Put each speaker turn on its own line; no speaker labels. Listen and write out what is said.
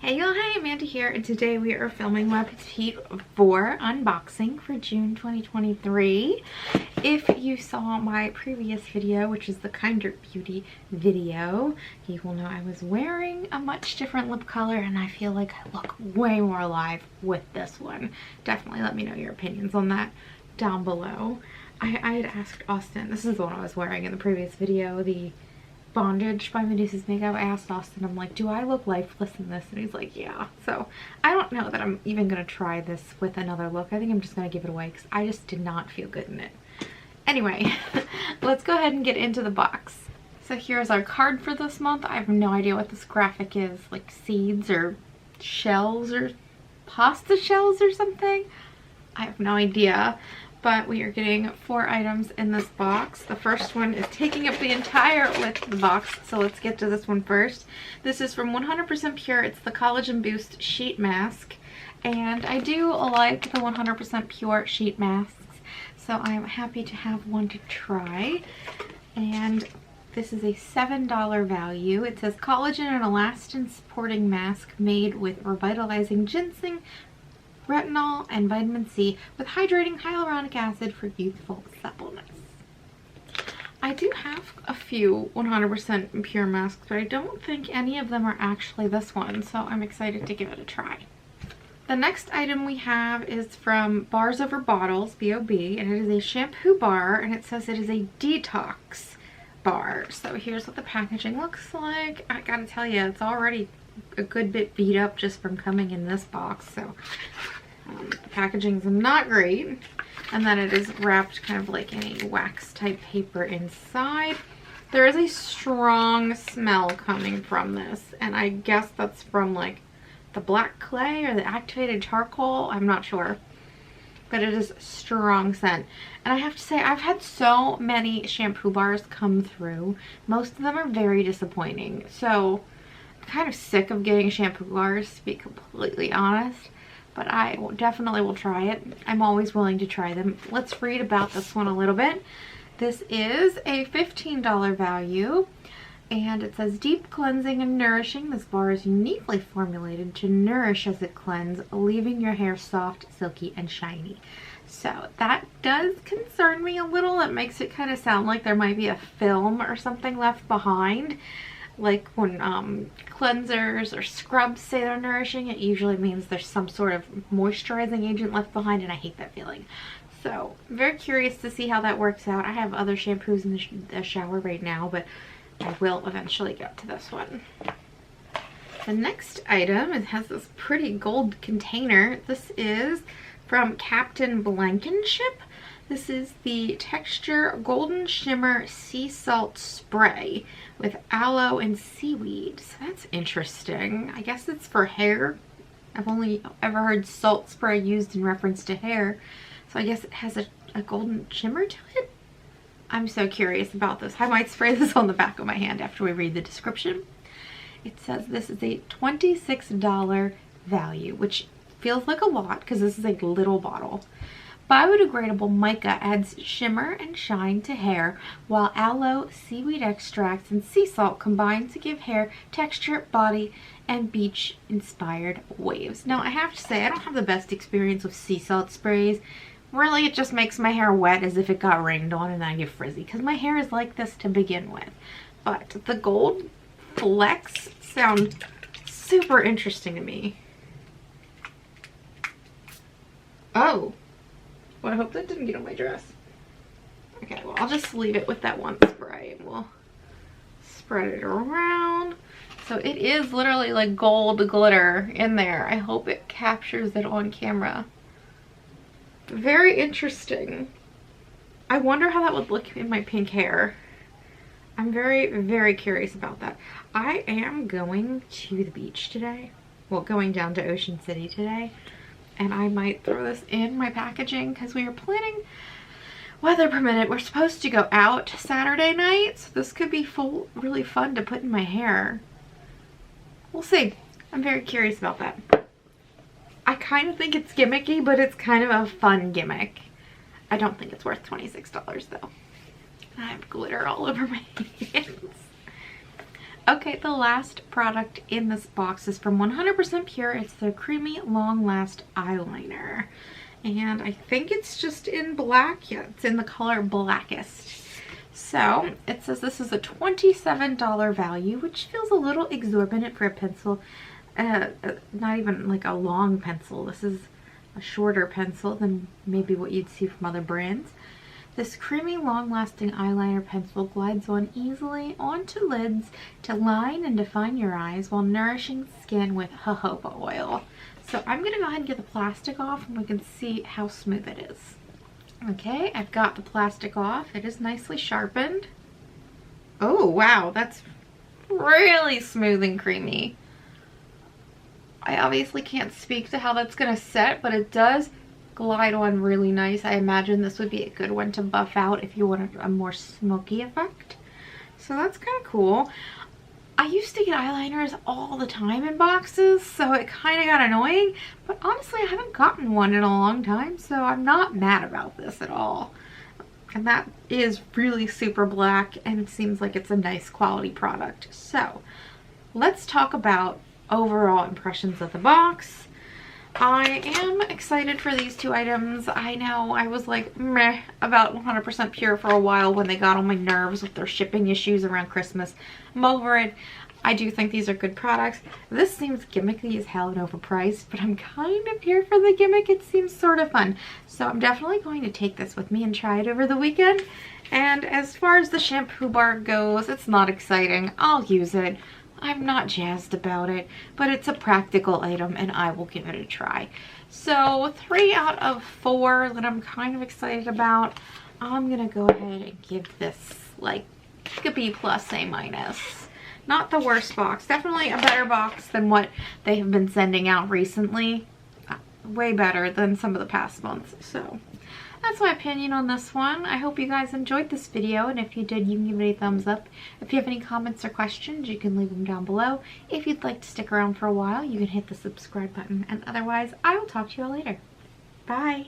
Hey y'all, hey, Amanda here, and today we are filming my Petit Vour unboxing for June 2023. If you saw my previous video, which is the Kinder Beauty video, you will know I was wearing a much different lip color, and I feel like I look way more alive with this one. Definitely let me know your opinions on that down below. I had asked Austin, this is the one I was wearing in the previous video, the Bondage by Medusa's Makeup. I asked Austin, I'm like, do I look lifeless in this? And he's like, yeah. So I don't know that I'm even gonna try this with another look. I think I'm just gonna give it away because I just did not feel good in it. Anyway, let's go ahead and get into the box. So here's our card for this month. I have no idea what this graphic is, like seeds or shells or pasta shells or something. I have no idea. But we are getting 4 items in this box. The first one is taking up the entire width of the box, so let's get to this one first. This is from 100% Pure. It's the Collagen Boost Sheet Mask, and I do like the 100% Pure sheet masks, so I'm happy to have one to try. And this is a $7 value. It says collagen and elastin supporting mask made with revitalizing ginseng, retinol, and vitamin C with hydrating hyaluronic acid for youthful suppleness. I do have a few 100% pure masks, but I don't think any of them are actually this one, so I'm excited to give it a try. The next item we have is from Bars Over Bottles, B.O.B., and it is a shampoo bar, and it says it is a detox bar. So here's what the packaging looks like. I gotta tell you, it's already a good bit beat up just from coming in this box, so the packaging's not great. And then it is wrapped kind of like in a wax type paper inside. There is a strong smell coming from this, and I guess that's from like the black clay or the activated charcoal, I'm not sure, but it is a strong scent. And I have to say, I've had so many shampoo bars come through. Most of them are very disappointing, so I'm kind of sick of getting shampoo bars, to be completely honest. But I definitely will try it. I'm always willing to try them. Let's read about this one a little bit. This is a $15 value, and it says deep cleansing and nourishing. This bar is uniquely formulated to nourish as it cleanses, leaving your hair soft, silky, and shiny. So that does concern me a little. It makes it kind of sound like there might be a film or something left behind. Like when cleansers or scrubs say they're nourishing, it usually means there's some sort of moisturizing agent left behind, and I hate that feeling. So I'm very curious to see how that works out. I have other shampoos in the shower right now, but I will eventually get to this one. The next item, it has this pretty gold container. This is from Captain Blankenship. This is the Texture Golden Shimmer Sea Salt Spray with aloe and seaweed. So that's interesting. I guess it's for hair. I've only ever heard salt spray used in reference to hair. So I guess it has a golden shimmer to it. I'm so curious about this. I might spray this on the back of my hand after we read the description. It says this is a $26 value, which feels like a lot because this is a little bottle. Biodegradable mica adds shimmer and shine to hair, while aloe, seaweed extracts, and sea salt combine to give hair texture, body, and beach-inspired waves. Now, I have to say, I don't have the best experience with sea salt sprays. Really, it just makes my hair wet as if it got rained on and I get frizzy, because my hair is like this to begin with. But the gold flecks sound super interesting to me. Oh. Well, I hope that didn't get on my dress. Okay, well, I'll just leave it with that one spray and we'll spread it around. So it is literally like gold glitter in there. I hope it captures it on camera. Very interesting. I wonder how that would look in my pink hair. I'm very, very curious about that. I am going to the beach today. Well, going down to Ocean City today. And I might throw this in my packaging because we are planning, weather permitted, we're supposed to go out Saturday night. So this could be really fun to put in my hair. We'll see. I'm very curious about that. I kind of think it's gimmicky, but it's kind of a fun gimmick. I don't think it's worth $26 though. I have glitter all over my hands. Okay, the last product in this box is from 100% Pure. It's the Creamy Long Last Eyeliner. And I think it's just in black. Yeah, it's in the color Blackest. So it says this is a $27 value, which feels a little exorbitant for a pencil. Not even like a long pencil. This is a shorter pencil than maybe what you'd see from other brands. This creamy, long-lasting eyeliner pencil glides on easily onto lids to line and define your eyes while nourishing skin with jojoba oil. So I'm going to go ahead and get the plastic off and we can see how smooth it is. Okay, I've got the plastic off. It is nicely sharpened. Oh, wow, that's really smooth and creamy. I obviously can't speak to how that's going to set, but it does glide on really nice. I imagine this would be a good one to buff out if you wanted a more smoky effect. So that's kind of cool. I used to get eyeliners all the time in boxes, so it kind of got annoying, but honestly I haven't gotten one in a long time, so I'm not mad about this at all. And that is really super black and it seems like it's a nice quality product. So let's talk about overall impressions of the box. I am excited for these two items. I know I was like meh about 100% Pure for a while when they got on my nerves with their shipping issues around Christmas. I'm over it. I do think these are good products. This seems gimmicky as hell and overpriced, but I'm kind of here for the gimmick. It seems sort of fun. So I'm definitely going to take this with me and try it over the weekend. And as far as the shampoo bar goes, it's not exciting. I'll use it. I'm not jazzed about it, but it's a practical item and I will give it a try. So 3 out of 4 that I'm kind of excited about. I'm gonna go ahead and give this like a B+, A-. Not the worst box, definitely a better box than what they have been sending out recently. Way better than some of the past months. So that's my opinion on this one. I hope you guys enjoyed this video, and if you did, you can give it a thumbs up. If you have any comments or questions, you can leave them down below. If you'd like to stick around for a while, you can hit the subscribe button, and otherwise, I will talk to you all later. Bye!